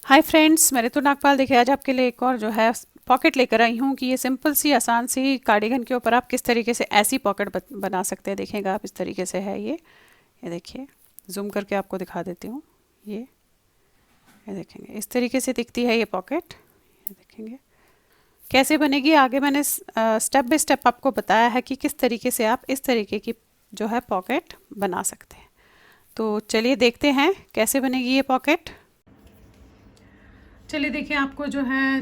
Hi friends, मैं ऋतु नागपाल देखिए आज आपके लिए एक और जो है पॉकेट लेकर आई हूँ कि ये सिंपल सी आसान सी कार्डिगन के ऊपर आप किस तरीके से ऐसी पॉकेट बना सकते हैं। देखिएगा आप, इस तरीके से है ये देखिए, जूम करके आपको दिखा देती हूँ। ये देखेंगे, इस तरीके से दिखती है ये पॉकेट। ये देखेंगे कैसे बनेगी। आगे मैंने स्टेप बाय स्टेप आपको बताया है कि किस तरीके से आप इस तरीके की जो है पॉकेट बना सकते हैं। तो चलिए देखते हैं कैसे बनेगी ये पॉकेट। चलिए देखिए, आपको जो है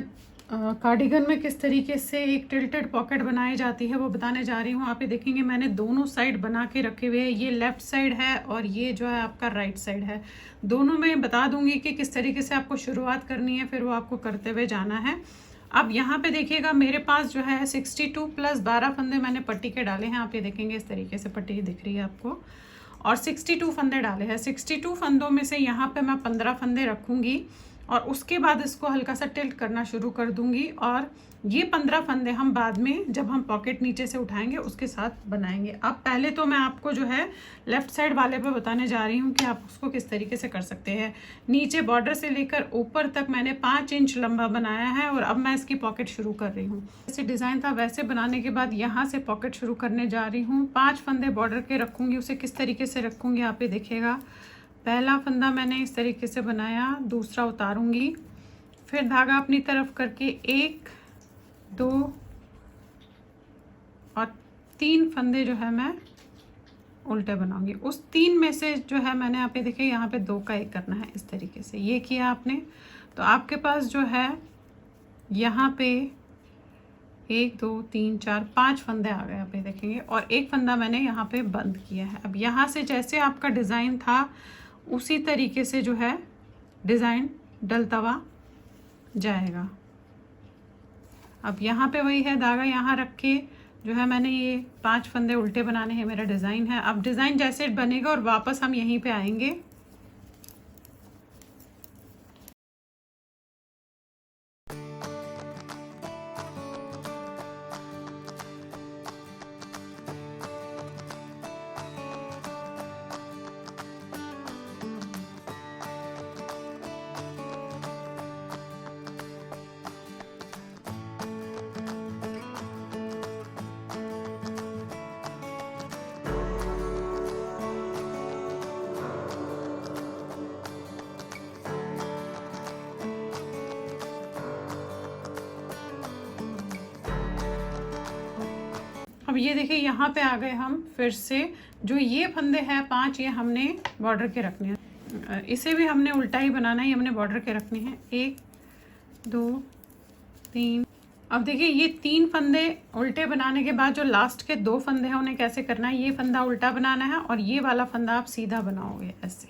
कार्डिगन में किस तरीके से एक टिल्टेड पॉकेट बनाई जाती है वो बताने जा रही हूँ। आप ये देखेंगे मैंने दोनों साइड बना के रखे हुए हैं। ये लेफ़्ट साइड है और ये जो है आपका राइट साइड है। दोनों में बता दूंगी कि किस तरीके से आपको शुरुआत करनी है, फिर वो आपको करते हुए जाना है। अब यहाँ पे देखिएगा मेरे पास जो है 62 प्लस 12 फंदे मैंने पट्टी के डाले हैं। आप ये देखेंगे इस तरीके से पट्टी दिख रही है आपको, और 62 फंदे डाले हैं। 62 फंदों में से यहाँ पे मैं 15 फंदे रखूँगी और उसके बाद इसको हल्का सा टिल्ट करना शुरू कर दूंगी। और ये 15 फंदे हम बाद में जब हम पॉकेट नीचे से उठाएंगे उसके साथ बनाएंगे। अब पहले तो मैं आपको जो है लेफ़्ट साइड वाले पे बताने जा रही हूँ कि आप उसको किस तरीके से कर सकते हैं। नीचे बॉर्डर से लेकर ऊपर तक मैंने 5 इंच लंबा बनाया है और अब मैं इसकी पॉकेट शुरू कर रही हूँ। जैसे डिज़ाइन था वैसे बनाने के बाद यहाँ से पॉकेट शुरू करने जा रही हूँ। 5 फंदे बॉर्डर के रखूँगी। उसे किस तरीके से रखूँगी आप ये देखिएगा। पहला फंदा मैंने इस तरीके से बनाया, दूसरा उतारूंगी, फिर धागा अपनी तरफ करके 1 2 और 3 फंदे जो है मैं उल्टे बनाऊंगी। उस 3 में से जो है मैंने आप ये देखिए यहाँ पे 2 का 1 करना है। इस तरीके से ये किया आपने, तो आपके पास जो है यहाँ पे 1 2 3 4 5 फंदे आ गए। आप ये देखेंगे, और एक फंदा मैंने यहाँ पे बंद किया है। अब यहाँ से जैसे आपका डिज़ाइन था उसी तरीके से जो है डिज़ाइन डलता हुआ जाएगा। अब यहाँ पे वही है, धागा यहाँ रख के जो है मैंने ये 5 फंदे उल्टे बनाने हैं। मेरा डिज़ाइन है। अब डिज़ाइन जैसे बनेगा और वापस हम यहीं पे आएंगे। अब ये देखिए यहाँ पे आ गए हम। फिर से जो ये फंदे हैं 5, ये हमने बॉर्डर के रखने हैं। इसे भी हमने उल्टा ही बनाना है, ये हमने बॉर्डर के रखने हैं। 1 2 3। अब देखिए ये 3 फंदे उल्टे बनाने के बाद जो लास्ट के 2 फंदे हैं उन्हें कैसे करना है। ये फंदा उल्टा बनाना है और ये वाला फंदा आप सीधा बनाओगे ऐसे,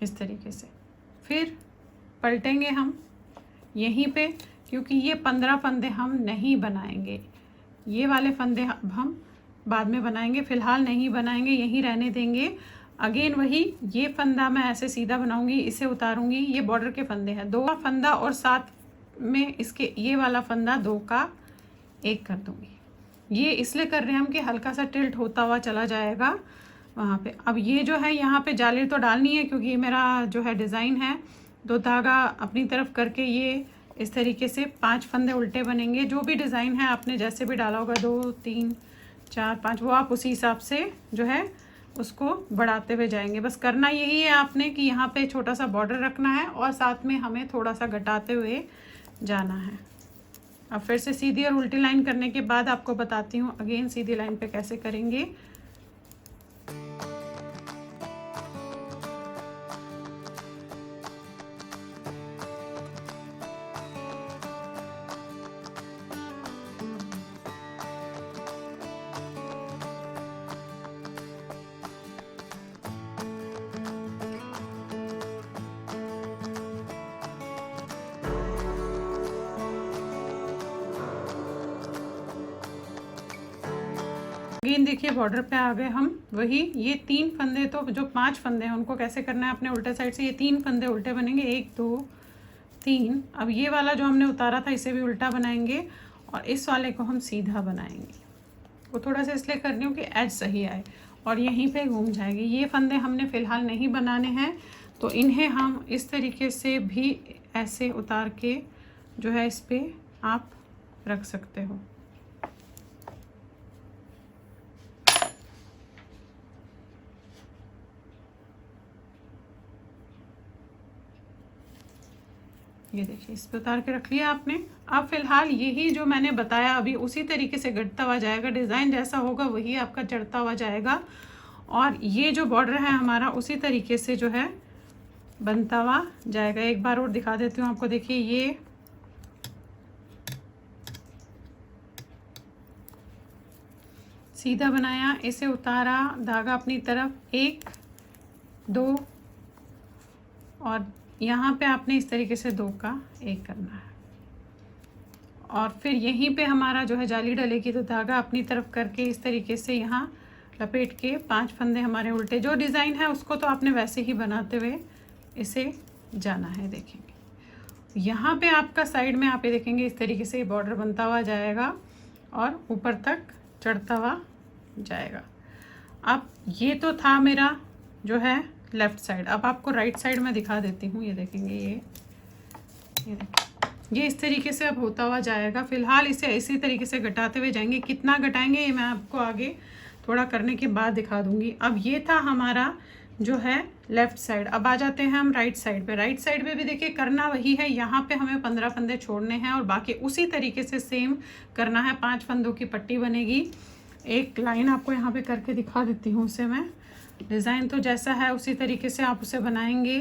इस तरीके से। फिर पलटेंगे हम यहीं पे, क्योंकि ये 15 फंदे हम नहीं बनाएंगे। ये वाले फंदे अब हम बाद में बनाएंगे, फ़िलहाल नहीं बनाएंगे, यहीं रहने देंगे। अगेन वही, ये फंदा मैं ऐसे सीधा बनाऊंगी, इसे उतारूंगी। ये बॉर्डर के फंदे हैं, 2 का फंदा और साथ में इसके ये वाला फंदा 2 का 1 कर दूंगी। ये इसलिए कर रहे हैं हम कि हल्का सा टिल्ट होता हुआ चला जाएगा वहाँ पे। अब ये जो है यहाँ पे जाली तो डालनी है क्योंकि ये मेरा जो है डिज़ाइन है। 2 धागा अपनी तरफ करके ये इस तरीके से 5 फंदे उल्टे बनेंगे। जो भी डिज़ाइन है आपने जैसे भी डाला होगा, 2 3 4 5, वो आप उसी हिसाब से जो है उसको बढ़ाते हुए जाएंगे। बस करना यही है आपने कि यहाँ पे छोटा सा बॉर्डर रखना है और साथ में हमें थोड़ा सा घटाते हुए जाना है। अब फिर से सीधी और उल्टी लाइन करने के बाद आपको बताती हूँ अगेन सीधी लाइन पे कैसे करेंगे। अगेन देखिए बॉर्डर पे आ गए हम। वही ये 3 फंदे, तो जो 5 फंदे हैं उनको कैसे करना है अपने उल्टे साइड से। ये 3 फंदे उल्टे बनेंगे, 1 2 3। अब ये वाला जो हमने उतारा था इसे भी उल्टा बनाएंगे और इस वाले को हम सीधा बनाएंगे। वो थोड़ा सा इसलिए कर रही हूँ कि एज सही आए और यहीं पे घूम जाएगी। ये फंदे हमने फ़िलहाल नहीं बनाने हैं, तो इन्हें हम इस तरीके से भी ऐसे उतार के जो है इस पे आप रख सकते हो। ये देखिए इस पे उतार के रख लिया आपने। अब फिलहाल यही जो मैंने बताया अभी उसी तरीके से घटता हुआ जाएगा, डिज़ाइन जैसा होगा वही आपका चढ़ता हुआ जाएगा। और ये जो बॉर्डर है हमारा उसी तरीके से जो है बनता हुआ जाएगा। एक बार और दिखा देती हूँ आपको। देखिए ये सीधा बनाया, इसे उतारा, धागा अपनी तरफ, 1 2 और यहाँ पे आपने इस तरीके से 2 का 1 करना है। और फिर यहीं पे हमारा जो है जाली डलेगी, तो धागा अपनी तरफ करके इस तरीके से यहाँ लपेट के 5 फंदे हमारे उल्टे, जो डिज़ाइन है उसको तो आपने वैसे ही बनाते हुए इसे जाना है। देखेंगे यहाँ पे आपका साइड में आप ये देखेंगे इस तरीके से बॉर्डर बनता हुआ जाएगा और ऊपर तक चढ़ता हुआ जाएगा। अब ये तो था मेरा जो है लेफ़्ट साइड। अब आपको राइट साइड में दिखा देती हूँ। ये देखेंगे ये देखिए ये इस तरीके से अब होता हुआ जाएगा। फिलहाल इसे इसी तरीके से घटाते हुए जाएंगे। कितना घटाएंगे ये मैं आपको आगे थोड़ा करने के बाद दिखा दूंगी। अब ये था हमारा जो है लेफ़्ट साइड। अब आ जाते हैं हम राइट साइड पे। राइट साइड पे भी देखिए करना वही है। यहाँ पे हमें 15 फंदे छोड़ने हैं और बाकी उसी तरीके से सेम करना है। 5 फंदों की पट्टी बनेगी। एक लाइन आपको यहाँ पे करके दिखा देती हूँ। उसे मैं डिज़ाइन तो जैसा है उसी तरीके से आप उसे बनाएंगे।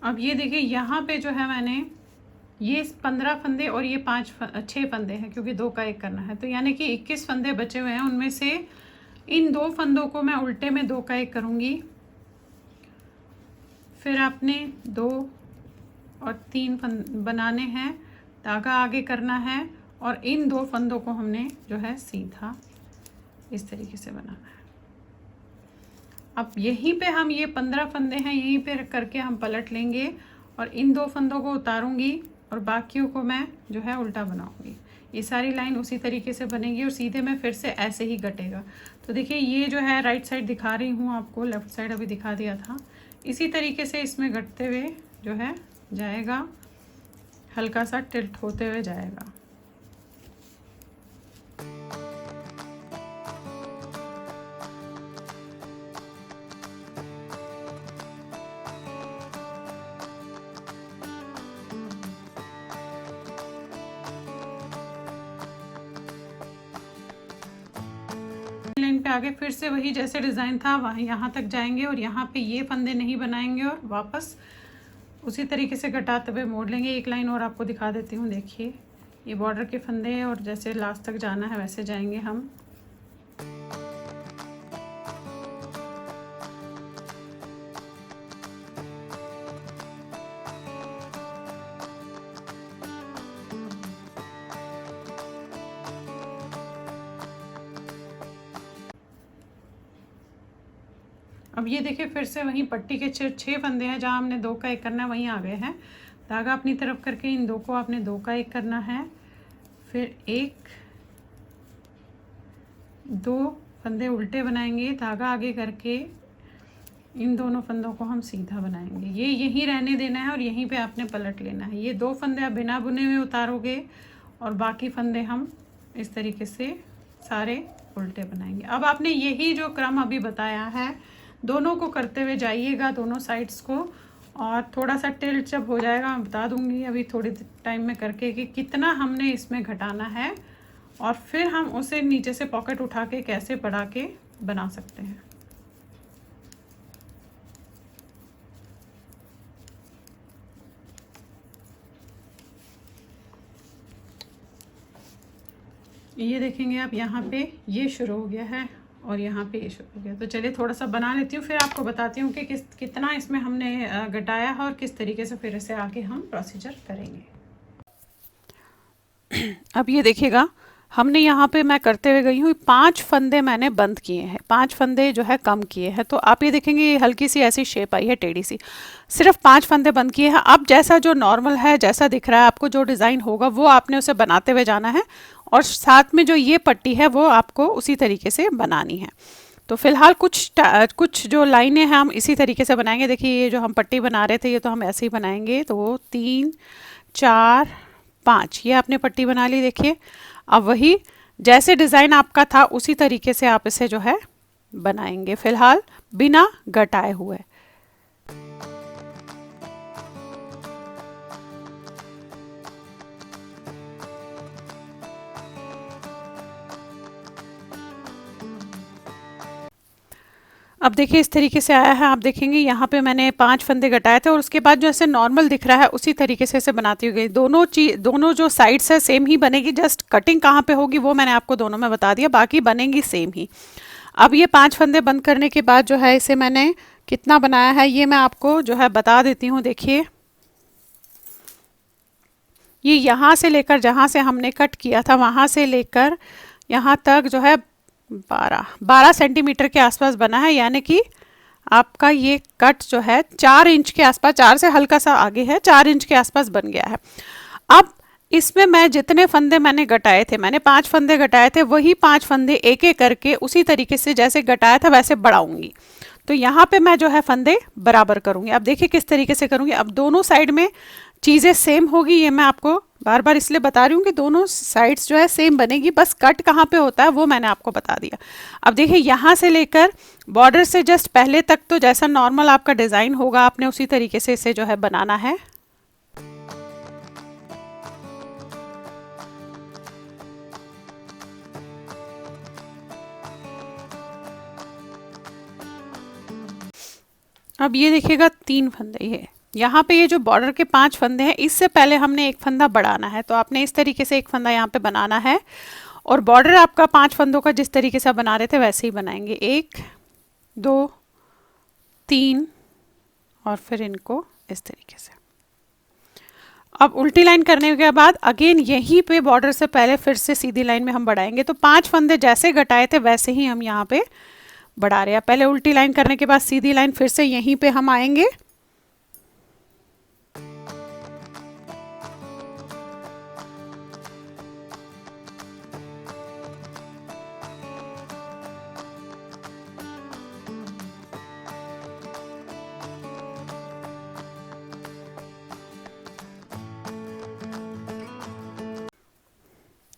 अब ये देखिए यहाँ पे जो है मैंने ये 15 फंदे और ये 6 फंदे हैं, क्योंकि 2 का 1 करना है, तो यानी कि 21 फंदे बचे हुए हैं। उनमें से इन 2 फंदों को मैं उल्टे में 2 का 1 करूँगी। फिर आपने 2 और 3 बनाने हैं, धागा आगे करना है और इन 2 फंदों को हमने जो है सीधा इस तरीके से बनाना है। अब यहीं पे हम ये 15 फंदे हैं, यहीं पे करके हम पलट लेंगे और इन 2 फंदों को उतारूंगी और बाकियों को मैं जो है उल्टा बनाऊंगी। ये सारी लाइन उसी तरीके से बनेगी और सीधे में फिर से ऐसे ही कटेगा। तो देखिए ये जो है राइट साइड दिखा रही हूँ आपको, लेफ़्ट साइड अभी दिखा दिया था। इसी तरीके से इसमें घटते हुए जो है जाएगा, हल्का सा टिल्ट होते हुए जाएगा। लाइन पे आगे फिर से वही जैसे डिज़ाइन था वहाँ यहाँ तक जाएंगे और यहाँ पे ये फंदे नहीं बनाएंगे और वापस उसी तरीके से घटाते हुए मोड़ लेंगे। एक लाइन और आपको दिखा देती हूँ। देखिए ये बॉर्डर के फंदे हैं और जैसे लास्ट तक जाना है वैसे जाएंगे हम। अब ये देखिए फिर से वहीं पट्टी के 6 फंदे हैं, जहाँ हमने 2 का 1 करना है वहीं आ गए हैं। धागा अपनी तरफ करके इन 2 को आपने 2 का 1 करना है। फिर 1 2 फंदे उल्टे बनाएंगे, धागा आगे करके इन दोनों फंदों को हम सीधा बनाएंगे। ये यहीं रहने देना है और यहीं पे आपने पलट लेना है। ये 2 फंदे आप बिना बुने हुए उतारोगे और बाकी फंदे हम इस तरीके से सारे उल्टे बनाएंगे। अब आपने यही जो क्रम अभी बताया है दोनों को करते हुए जाइएगा, दोनों साइड्स को। और थोड़ा सा टिल्ट जब हो जाएगा मैं बता दूंगी अभी थोड़ी टाइम में करके कि कितना हमने इसमें घटाना है और फिर हम उसे नीचे से पॉकेट उठा के कैसे बढ़ा के बना सकते हैं। ये देखेंगे आप यहाँ पे ये शुरू हो गया है और यहाँ पे ये शुरू हो गया। तो चलिए थोड़ा सा बना लेती हूँ, फिर आपको बताती हूँ कि कितना इसमें हमने घटाया है और किस तरीके से फिर इसे आगे हम प्रोसीजर करेंगे। अब ये देखिएगा, हमने यहाँ पे मैं करते हुए गई हूँ 5 फंदे मैंने बंद किए हैं, 5 फंदे जो है कम किए हैं। तो आप ये देखेंगे ये हल्की सी ऐसी शेप आई है टेढ़ी सी, सिर्फ 5 फंदे बंद किए हैं। अब जैसा जो नॉर्मल है, जैसा दिख रहा है आपको, जो डिज़ाइन होगा वो आपने उसे बनाते हुए जाना है, और साथ में जो ये पट्टी है वो आपको उसी तरीके से बनानी है। तो फिलहाल कुछ जो लाइनें हैं हम इसी तरीके से बनाएंगे। देखिए ये जो हम पट्टी बना रहे थे ये तो हम ऐसे ही बनाएंगे। तो 3 4 5 ये आपने पट्टी बना ली। देखिए अब वही जैसे डिज़ाइन आपका था उसी तरीके से आप इसे जो है बनाएंगे, फिलहाल बिना घटाए हुए। अब देखिए इस तरीके से आया है। आप देखेंगे यहाँ पे मैंने 5 फंदे घटाए थे और उसके बाद जो ऐसे नॉर्मल दिख रहा है उसी तरीके से इसे बनाती हुई गई। दोनों जो साइड्स है सेम ही बनेगी, जस्ट कटिंग कहाँ पे होगी वो मैंने आपको दोनों में बता दिया, बाकी बनेंगी सेम ही। अब ये 5 फंदे बंद करने के बाद जो है इसे मैंने कितना बनाया है ये मैं आपको जो है बता देती हूँ। देखिए ये यहाँ से लेकर जहाँ से हमने कट किया था वहाँ से लेकर यहाँ तक जो है 12 सेंटीमीटर के आसपास बना है, यानी कि आपका ये कट जो है 4 इंच के आसपास, 4 से हल्का सा आगे है, 4 इंच के आसपास बन गया है। अब इसमें मैं जितने फंदे मैंने घटाए थे, मैंने 5 फंदे घटाए थे, वही 5 फंदे एक एक करके उसी तरीके से जैसे घटाया था वैसे बढ़ाऊंगी। तो यहाँ पे मैं जो है फंदे बराबर करूँगी। अब देखिए किस तरीके से करूँगी। अब दोनों साइड में चीज़ें सेम होगी, ये मैं आपको बार बार इसलिए बता रही हूँ कि दोनों साइड्स जो है सेम बनेगी, बस कट कहाँ पे होता है वो मैंने आपको बता दिया। अब देखिए यहाँ से लेकर बॉर्डर से जस्ट पहले तक तो जैसा नॉर्मल आपका डिज़ाइन होगा आपने उसी तरीके से इसे जो है बनाना है। अब ये देखिएगा 3 फंदे, ये यहाँ पे ये जो बॉर्डर के 5 फंदे हैं इससे पहले हमने एक फंदा बढ़ाना है, तो आपने इस तरीके से एक फंदा यहाँ पे बनाना है और बॉर्डर आपका 5 फंदों का जिस तरीके से बना रहे थे वैसे ही बनाएंगे। 1 2 3 और फिर इनको इस तरीके से। अब उल्टी लाइन करने के बाद अगेन यहीं पे बॉर्डर से पहले फिर से सीधी लाइन में हम बढ़ाएंगे। तो 5 फंदे जैसे घटाए थे वैसे ही हम यहाँ पे बढ़ा रहे हैं। पहले उल्टी लाइन करने के बाद सीधी लाइन, फिर से यहीं पे हम आएंगे।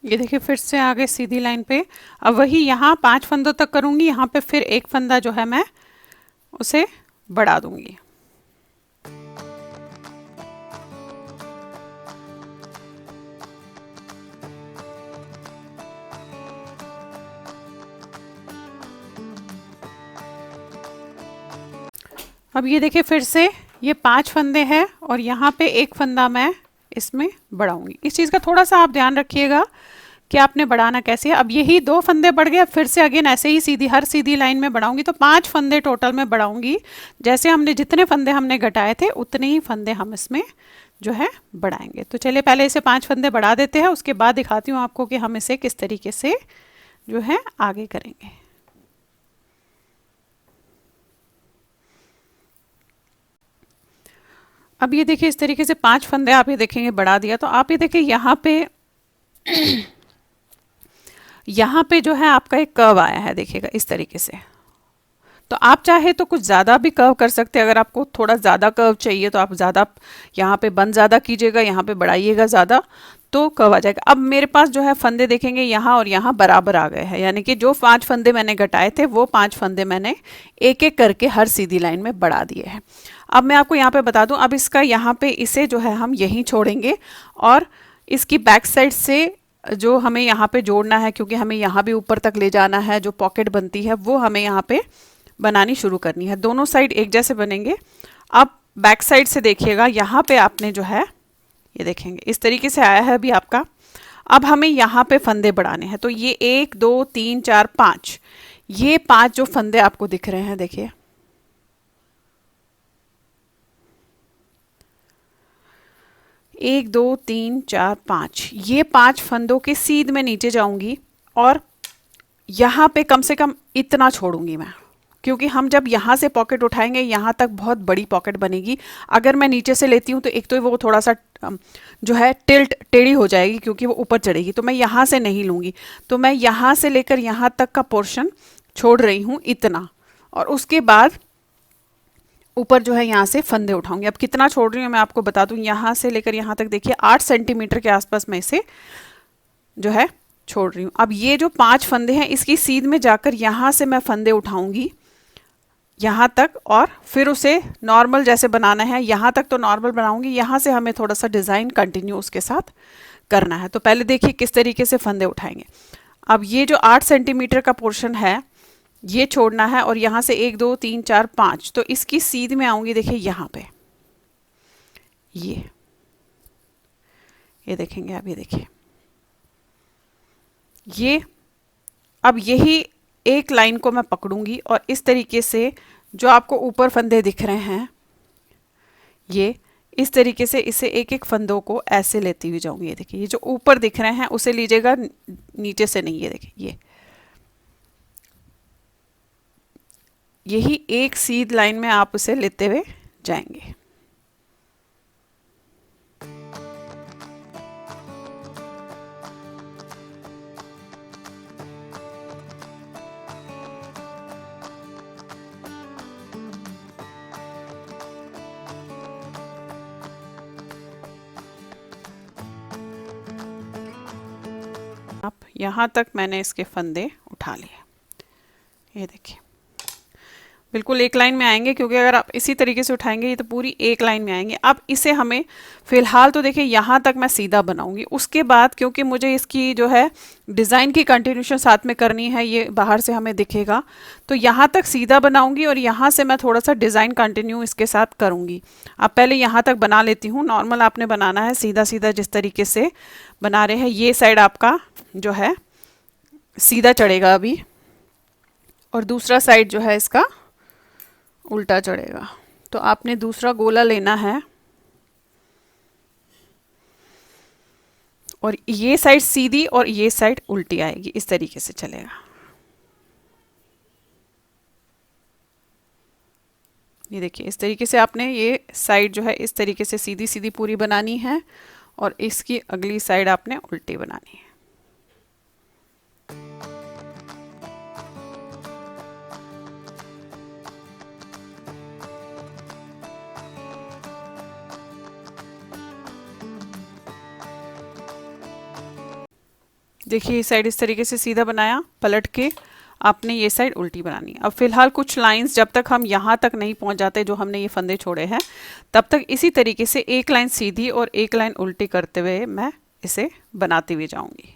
ये देखिए फिर से आगे सीधी लाइन पे। अब वही यहाँ 5 फंदों तक करूँगी, यहाँ पे फिर एक फंदा जो है मैं उसे बढ़ा दूंगी। अब ये देखिए फिर से ये 5 फंदे हैं और यहाँ पे एक फंदा मैं इसमें बढ़ाऊंगी। इस चीज़ का थोड़ा सा आप ध्यान रखिएगा कि आपने बढ़ाना कैसे है। अब यही 2 फंदे बढ़ गए, फिर से अगेन ऐसे ही हर सीधी लाइन में बढ़ाऊंगी। तो 5 फंदे टोटल में बढ़ाऊंगी। जैसे हमने जितने फंदे हमने घटाए थे उतने ही फंदे हम इसमें जो है बढ़ाएंगे। तो चलिए पहले इसे 5 फंदे बढ़ा देते हैं, उसके बाद दिखाती हूँ आपको कि हम इसे किस तरीके से जो है आगे करेंगे। अब ये देखिए इस तरीके से 5 फंदे आप ये देखेंगे बढ़ा दिया। तो आप ये देखिए यहाँ पे यहाँ पे जो है आपका एक कर्व आया है, देखिएगा इस तरीके से। तो आप चाहे तो कुछ ज़्यादा भी कर्व कर सकते हैं। अगर आपको थोड़ा ज़्यादा कर्व चाहिए तो आप ज़्यादा यहाँ पे बंद ज़्यादा कीजिएगा, यहाँ पे बढ़ाइएगा ज़्यादा, तो कर्व आ जाएगा। अब मेरे पास जो है फंदे देखेंगे यहाँ और यहाँ बराबर आ गए हैं, यानी कि जो 5 फंदे मैंने घटाए थे वो 5 फंदे मैंने एक एक करके हर सीधी लाइन में बढ़ा दिए हैं। अब मैं आपको यहाँ पे बता दूँ, अब इसका यहाँ पे इसे जो है हम यहीं छोड़ेंगे और इसकी बैक साइड से जो हमें यहाँ पे जोड़ना है, क्योंकि हमें यहाँ भी ऊपर तक ले जाना है, जो पॉकेट बनती है वो हमें यहाँ पे बनानी शुरू करनी है। दोनों साइड एक जैसे बनेंगे। अब बैक साइड से देखिएगा, यहाँ पे आपने जो है ये देखेंगे इस तरीके से आया है अभी आपका। अब हमें यहाँ पे फंदे बढ़ाने हैं। तो ये 1 2 3 4 5 ये 5 जो फंदे आपको दिख रहे हैं, देखिए 1 2 3 4 5, ये 5 फंदों के सीध में नीचे जाऊंगी और यहाँ पे कम से कम इतना छोड़ूंगी मैं, क्योंकि हम जब यहाँ से पॉकेट उठाएंगे यहाँ तक बहुत बड़ी पॉकेट बनेगी। अगर मैं नीचे से लेती हूँ तो एक तो वो थोड़ा सा जो है टिल्ट टेढ़ी हो जाएगी क्योंकि वो ऊपर चढ़ेगी, तो मैं यहाँ से नहीं लूँगी। तो मैं यहाँ से लेकर यहाँ तक का पोर्शन छोड़ रही हूँ इतना, और उसके बाद ऊपर जो है यहाँ से फंदे उठाऊंगी। अब कितना छोड़ रही हूँ मैं आपको बता दूँ, यहाँ से लेकर यहाँ तक देखिए 8 सेंटीमीटर के आसपास मैं इसे जो है छोड़ रही हूँ। अब ये जो 5 फंदे हैं इसकी सीध में जाकर यहाँ से मैं फंदे उठाऊंगी यहाँ तक, और फिर उसे नॉर्मल जैसे बनाना है यहाँ तक तो नॉर्मल बनाऊंगी, यहाँ से हमें थोड़ा सा डिज़ाइन कंटिन्यू उसके साथ करना है। तो पहले देखिए किस तरीके से फंदे उठाएंगे। अब ये जो 8 सेंटीमीटर का पोर्शन है ये छोड़ना है, और यहाँ से 1 2 3 4 5, तो इसकी सीध में आऊंगी देखिए यहाँ पे, ये देखेंगे आप, ये देखिए ये। अब यही एक लाइन को मैं पकड़ूंगी और इस तरीके से जो आपको ऊपर फंदे दिख रहे हैं ये इस तरीके से इसे एक एक फंदों को ऐसे लेती हुई जाऊंगी। ये देखिए ये जो ऊपर दिख रहे हैं उसे लीजिएगा, नीचे से नहीं। ये देखिए यही एक सीध लाइन में आप उसे लेते हुए जाएंगे। अब यहाँ तक मैंने इसके फंदे उठा लिए, ये देखिए बिल्कुल एक लाइन में आएंगे, क्योंकि अगर आप इसी तरीके से उठाएंगे ये तो पूरी एक लाइन में आएंगे। अब इसे हमें फिलहाल तो देखिए यहाँ तक मैं सीधा बनाऊंगी, उसके बाद क्योंकि मुझे इसकी जो है डिज़ाइन की कंटिन्यूशन साथ में करनी है, ये बाहर से हमें दिखेगा, तो यहाँ तक सीधा बनाऊंगी और यहाँ से मैं थोड़ा सा डिज़ाइन कंटिन्यू इसके साथ करूँगी। अब पहले यहाँ तक बना लेती हूँ। नॉर्मल आपने बनाना है सीधा सीधा जिस तरीके से बना रहे हैं। ये साइड आपका जो है सीधा चढ़ेगा अभी, और दूसरा साइड जो है इसका उल्टा चढ़ेगा। तो आपने दूसरा गोला लेना है और ये साइड सीधी और ये साइड उल्टी आएगी, इस तरीके से चलेगा। ये देखिए इस तरीके से आपने ये साइड जो है इस तरीके से सीधी सीधी पूरी बनानी है, और इसकी अगली साइड आपने उल्टी बनानी है। देखिए ये साइड इस तरीके से सीधा बनाया, पलट के आपने ये साइड उल्टी बनानी है। अब फिलहाल कुछ लाइंस जब तक हम यहाँ तक नहीं पहुँच जाते जो हमने ये फंदे छोड़े हैं, तब तक इसी तरीके से एक लाइन सीधी और एक लाइन उल्टी करते हुए मैं इसे बनाती हुई जाऊंगी।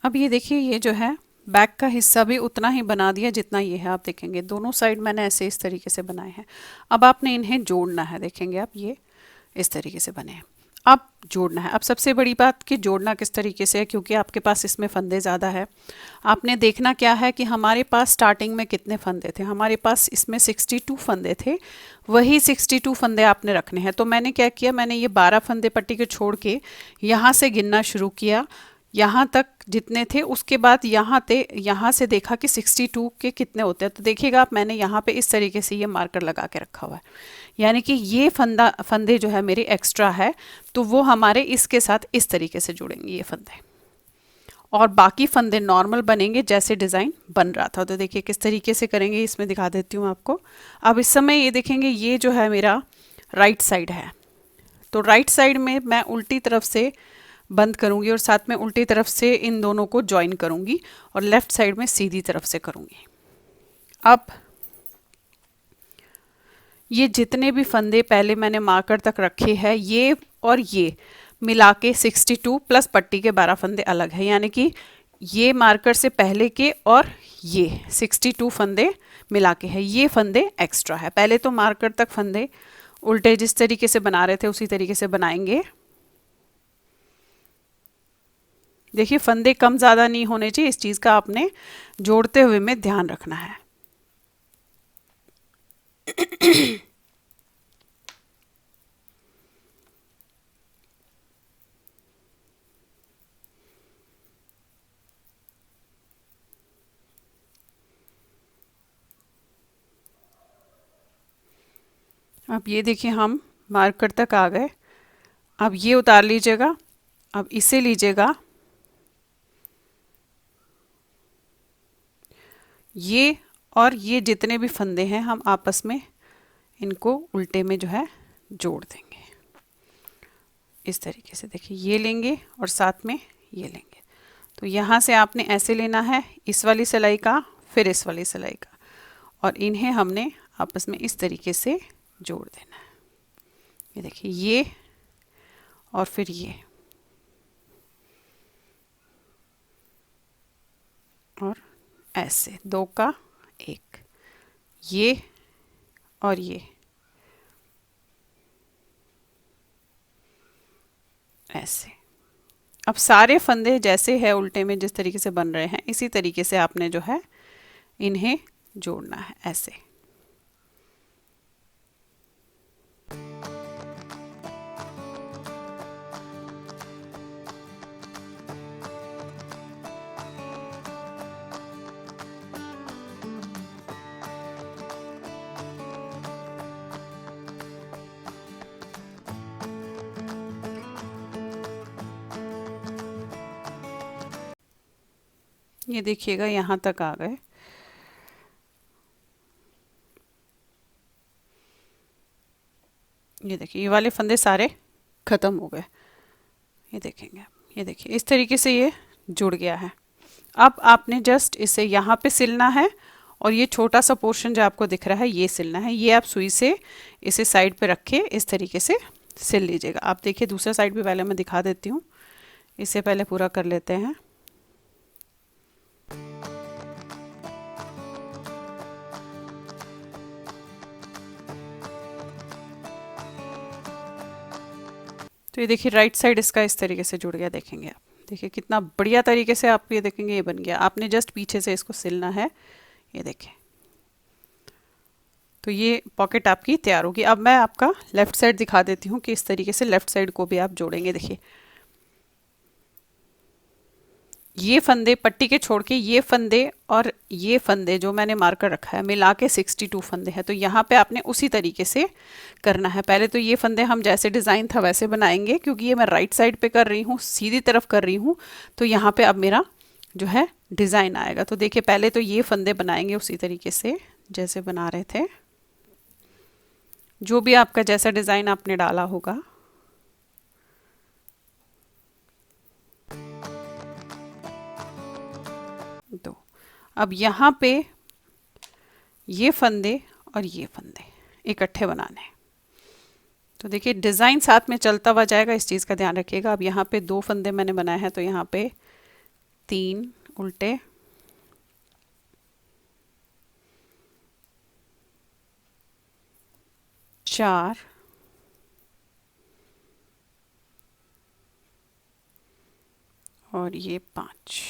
अब ये देखिए ये जो है बैक का हिस्सा भी उतना ही बना दिया जितना ये है। आप देखेंगे दोनों साइड मैंने ऐसे इस तरीके से बनाए हैं। अब आपने इन्हें जोड़ना है, देखेंगे आप ये इस तरीके से बने हैं। अब जोड़ना है। अब सबसे बड़ी बात कि जोड़ना किस तरीके से है, क्योंकि आपके पास इसमें फंदे ज़्यादा है। आपने देखना क्या है कि हमारे पास स्टार्टिंग में कितने फंदे थे। हमारे पास इसमें 62 फंदे थे, वही 62 फंदे आपने रखने हैं। तो मैंने क्या किया, मैंने ये 12 फंदे पट्टी के छोड़ के यहाँ से गिनना शुरू किया, यहाँ तक जितने थे। उसके बाद यहाँ से देखा कि 62 के कितने होते हैं। तो देखिएगा आप, मैंने यहाँ पे इस तरीके से ये मार्कर लगा के रखा हुआ है, यानी कि ये फंदे जो है मेरे एक्स्ट्रा है, तो वो हमारे इसके साथ इस तरीके से जुड़ेंगे ये फंदे, और बाकी फंदे नॉर्मल बनेंगे जैसे डिज़ाइन बन रहा था। तो देखिए किस तरीके से करेंगे, इसमें दिखा देती हूँ आपको। अब इस समय ये देखेंगे ये जो है मेरा राइट साइड है, तो राइट साइड में मैं उल्टी तरफ से बंद करूंगी और साथ में उल्टी तरफ से इन दोनों को जॉइन करूंगी, और लेफ्ट साइड में सीधी तरफ से करूंगी। अब ये जितने भी फंदे पहले मैंने मार्कर तक रखे हैं, ये और ये मिला के 62 प्लस पट्टी के 12 फंदे अलग है, यानी कि ये मार्कर से पहले के और ये 62 फंदे मिला के है, ये फंदे एक्स्ट्रा है। पहले तो मार्कर तक फंदे उल्टे जिस तरीके से बना रहे थे उसी तरीके से बनाएंगे। देखिए फंदे कम ज़्यादा नहीं होने चाहिए, इस चीज़ का आपने जोड़ते हुए में ध्यान रखना है। अब ये देखिए हम मार्कर तक आ गए। अब ये उतार लीजिएगा, अब इसे लीजिएगा, ये और ये जितने भी फंदे हैं हम आपस में इनको उल्टे में जो है जोड़ देंगे इस तरीके से। देखिए ये लेंगे और साथ में ये लेंगे। तो यहाँ से आपने ऐसे लेना है, इस वाली सिलाई का फिर इस वाली सिलाई का, और इन्हें हमने आपस में इस तरीके से जोड़ देना है। ये देखिए ये और फिर ये और ऐसे दो का एक, ये और ये ऐसे। अब सारे फंदे जैसे है उल्टे में जिस तरीके से बन रहे हैं इसी तरीके से आपने जो है इन्हें जोड़ना है ऐसे। ये देखिएगा यहाँ तक आ गए। ये देखिए ये वाले फंदे सारे ख़त्म हो गए। ये देखेंगे, ये देखिए इस तरीके से ये जुड़ गया है। अब आपने जस्ट इसे यहाँ पे सिलना है और ये छोटा सा पोर्शन जो आपको दिख रहा है ये सिलना है। ये आप सुई से इसे साइड पे रख के इस तरीके से सिल लीजिएगा। आप देखिए दूसरा साइड भी पहले मैं दिखा देती हूँ, इसे पहले पूरा कर लेते हैं। तो ये देखिए राइट साइड इसका इस तरीके से जुड़ गया, देखेंगे आप। देखिए कितना बढ़िया तरीके से आप ये देखेंगे ये बन गया। आपने जस्ट पीछे से इसको सिलना है, ये देखें। तो ये पॉकेट आपकी तैयार होगी। अब मैं आपका लेफ़्ट साइड दिखा देती हूँ कि इस तरीके से लेफ़्ट साइड को भी आप जोड़ेंगे। देखिए ये फंदे पट्टी के छोड़ के ये फंदे और ये फंदे जो मैंने मार्कर रखा है मिला के 62 फंदे हैं। तो यहाँ पे आपने उसी तरीके से करना है। पहले तो ये फंदे हम जैसे डिज़ाइन था वैसे बनाएंगे, क्योंकि ये मैं राइट साइड पे कर रही हूँ, सीधी तरफ कर रही हूँ, तो यहाँ पे अब मेरा जो है डिज़ाइन आएगा। तो देखिए पहले तो ये फंदे बनाएंगे उसी तरीके से जैसे बना रहे थे, जो भी आपका जैसा डिज़ाइन आपने डाला होगा। तो अब यहाँ पे ये फंदे और ये फंदे इकट्ठे बनाने हैं। तो देखिए डिज़ाइन साथ में चलता हुआ जाएगा, इस चीज़ का ध्यान रखिएगा। अब यहाँ पे 2 फंदे मैंने बनाए हैं, तो यहाँ पे 3 उल्टे, चार, और ये 5।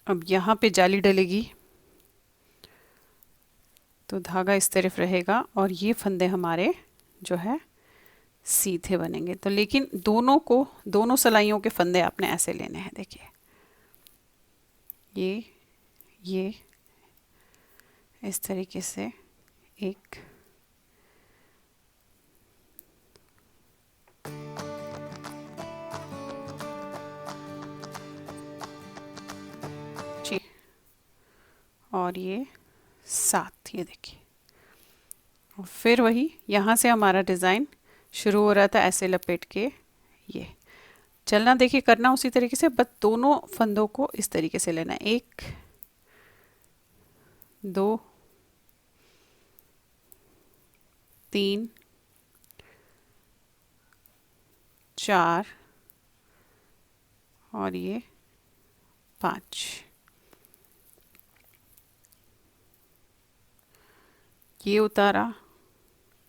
अब यहाँ पे जाली डलेगी तो धागा इस तरफ रहेगा और ये फंदे हमारे जो है सीधे बनेंगे। तो लेकिन दोनों सलाइयों के फंदे आपने ऐसे लेने हैं। देखिए ये इस तरीके से एक, और ये 7। ये देखिए, और फिर वही यहाँ से हमारा डिज़ाइन शुरू हो रहा था ऐसे लपेट के ये चलना। देखिए करना उसी तरीके से, बस दोनों फंदों को इस तरीके से लेना है। 1 2 3 4 और ये 5। ये उतारा,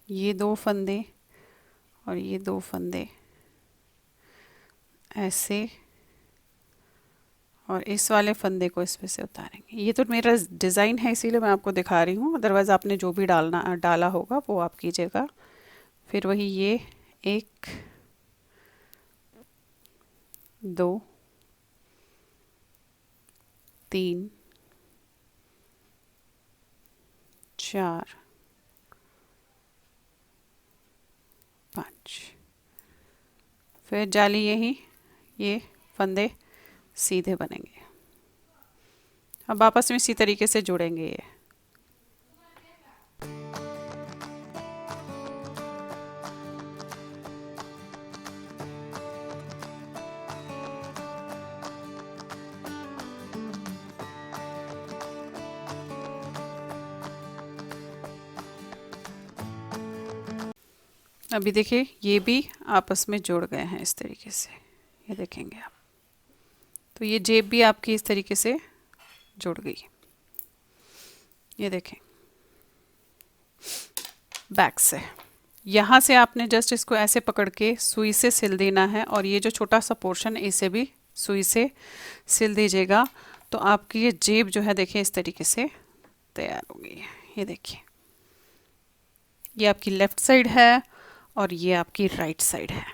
ये 2 फंदे और ये 2 फंदे ऐसे, और इस वाले फंदे को इसमें से उतारेंगे। ये तो मेरा डिज़ाइन है इसीलिए मैं आपको दिखा रही हूँ, अदरवाइज़ आपने जो भी डाला होगा वो आप कीजिएगा। फिर वही ये 1 2 3 4 5। फिर जाली यही, ये फंदे सीधे बनेंगे। अब आपस में इसी तरीके से जुड़ेंगे ये। अभी देखिए ये भी आपस में जुड़ गए हैं इस तरीके से, ये देखेंगे आप। तो ये जेब भी आपकी इस तरीके से जुड़ गई, ये देखें बैक से। यहाँ से आपने जस्ट इसको ऐसे पकड़ के सुई से सिल देना है, और ये जो छोटा सा पोर्शन है इसे भी सुई से सिल दीजिएगा। तो आपकी ये जेब जो है देखिए इस तरीके से तैयार हो गई है। ये देखिए, ये आपकी लेफ़्ट साइड है और ये आपकी राइट साइड है।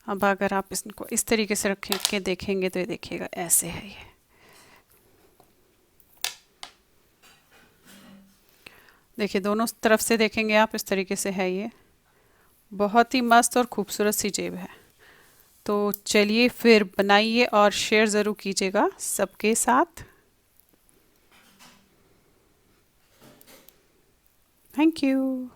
अब अगर आप इसको इस तरीके से रख के देखेंगे तो ये देखिएगा ऐसे है। ये देखिए दोनों तरफ से देखेंगे आप, इस तरीके से है। ये बहुत ही मस्त और खूबसूरत सी जेब है। तो चलिए फिर बनाइए और शेयर ज़रूर कीजिएगा सबके साथ। Thank you.